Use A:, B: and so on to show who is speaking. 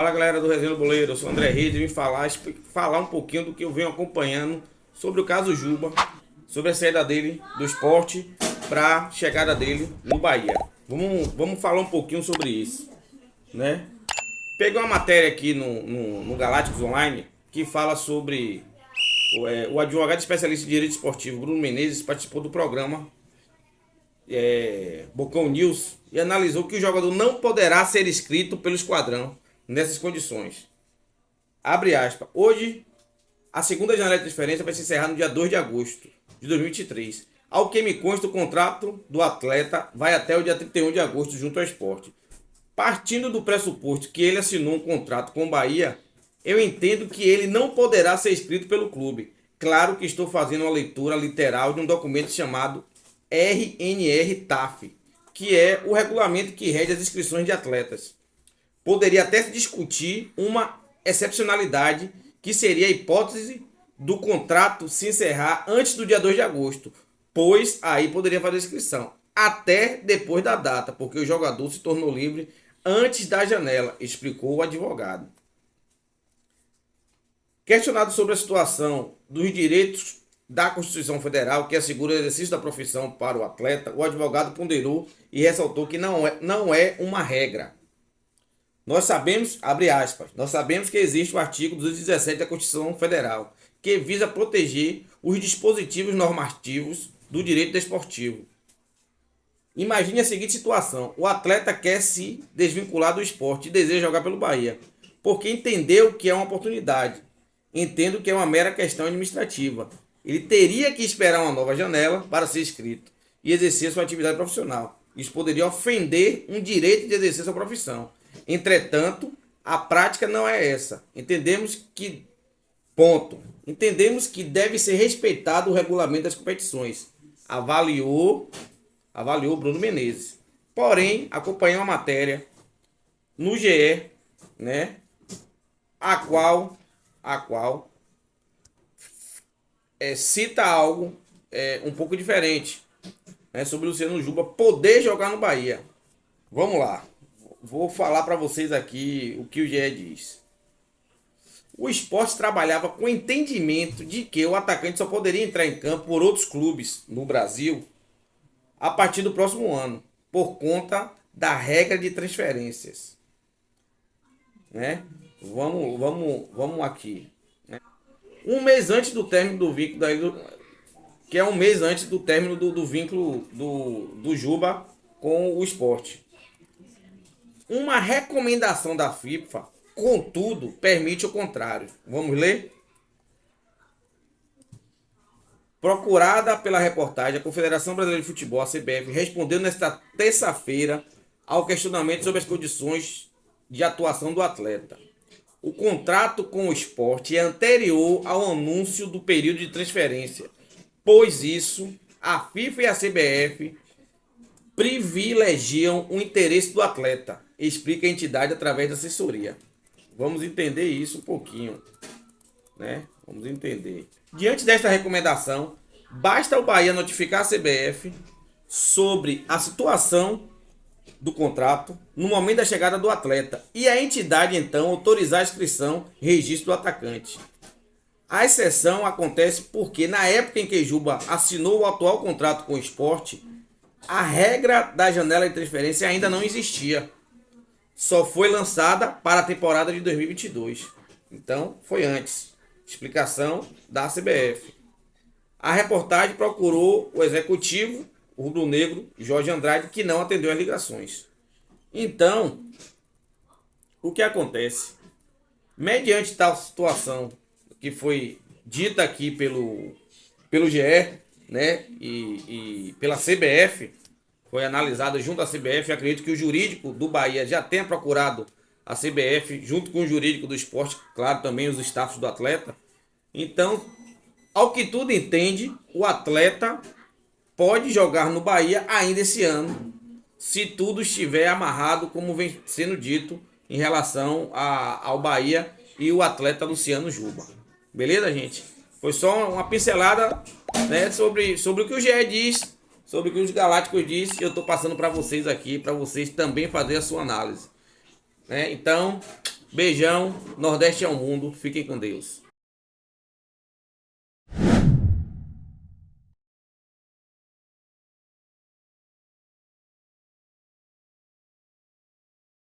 A: Fala galera do Resenha do Boleiro, eu sou o André Reis e vim falar um pouquinho do que eu venho acompanhando sobre o caso Juba, sobre a saída dele do esporte para a chegada dele no Bahia. Vamos falar um pouquinho sobre isso, né? Peguei uma matéria aqui no Galácticos Online que fala sobre o advogado especialista em direito esportivo Bruno Menezes participou do programa Bocão News e analisou que o jogador não poderá ser inscrito pelo esquadrão nessas condições. Abre aspas. Hoje, a segunda janela de transferência vai se encerrar no dia 2 de agosto de 2023. Ao que me consta, o contrato do atleta vai até o dia 31 de agosto junto ao esporte. Partindo do pressuposto que ele assinou um contrato com o Bahia, eu entendo que ele não poderá ser inscrito pelo clube. Claro que estou fazendo uma leitura literal de um documento chamado RNR-TAF, que é o regulamento que rege as inscrições de atletas. Poderia até se discutir uma excepcionalidade, que seria a hipótese do contrato se encerrar antes do dia 2 de agosto, pois aí poderia fazer inscrição até depois da data, porque o jogador se tornou livre antes da janela, explicou o advogado. Questionado sobre a situação dos direitos da Constituição Federal, que assegura o exercício da profissão para o atleta, o advogado ponderou e ressaltou que não é uma regra. Nós sabemos, abre aspas, nós sabemos que existe o artigo 217 da Constituição Federal, que visa proteger os dispositivos normativos do direito desportivo. Imagine a seguinte situação: o atleta quer se desvincular do esporte e deseja jogar pelo Bahia, porque entendeu que é uma oportunidade. Entendo que é uma mera questão administrativa. Ele teria que esperar uma nova janela para ser inscrito e exercer sua atividade profissional. Isso poderia ofender um direito de exercer sua profissão. Entretanto, a prática não é essa. Entendemos que deve ser respeitado o regulamento das competições. Avaliou Bruno Menezes. Porém, acompanhei uma matéria no GE, né, a qual cita algo um pouco diferente, né, sobre o Luciano Juba poder jogar no Bahia. Vamos lá. Vou falar para vocês aqui o que o GE diz. O esporte trabalhava com o entendimento de que o atacante só poderia entrar em campo por outros clubes no Brasil a partir do próximo ano, por conta da regra de transferências. Né? Vamos aqui. Né? Um mês antes do término do vínculo, que é um mês antes do término do vínculo do Juba com o esporte. Uma recomendação da FIFA, contudo, permite o contrário. Vamos ler? Procurada pela reportagem, a Confederação Brasileira de Futebol, a CBF, respondeu nesta terça-feira ao questionamento sobre as condições de atuação do atleta. O contrato com o esporte é anterior ao anúncio do período de transferência, pois isso, a FIFA e a CBF privilegiam o interesse do atleta, explica a entidade através da assessoria. Vamos entender isso um pouquinho, né? Vamos entender. Diante desta recomendação, basta o Bahia notificar a CBF sobre a situação do contrato no momento da chegada do atleta e a entidade então autorizar a inscrição e registro do atacante. A exceção acontece porque na época em que Juba assinou o atual contrato com o esporte, a regra da janela de transferência ainda não existia. Só foi lançada para a temporada de 2022. Então, foi antes. Explicação da CBF. A reportagem procurou o executivo, o rubro-negro Jorge Andrade, que não atendeu as ligações. Então, o que acontece? Mediante tal situação que foi dita aqui pelo GE, né, e pela CBF, foi analisada junto à CBF. Acredito que o jurídico do Bahia já tenha procurado a CBF, junto com o jurídico do esporte, claro, também os staffs do atleta. Então, ao que tudo entende, o atleta pode jogar no Bahia ainda esse ano, se tudo estiver amarrado, como vem sendo dito, em relação ao Bahia e o atleta Luciano Juba. Beleza, gente? Foi só uma pincelada, né, sobre o que o GE diz, sobre o que os Galácticos diz, e eu estou passando para vocês aqui, para vocês também fazer a sua análise. Né? Então, Beijão, Nordeste é o mundo. Fiquem com Deus.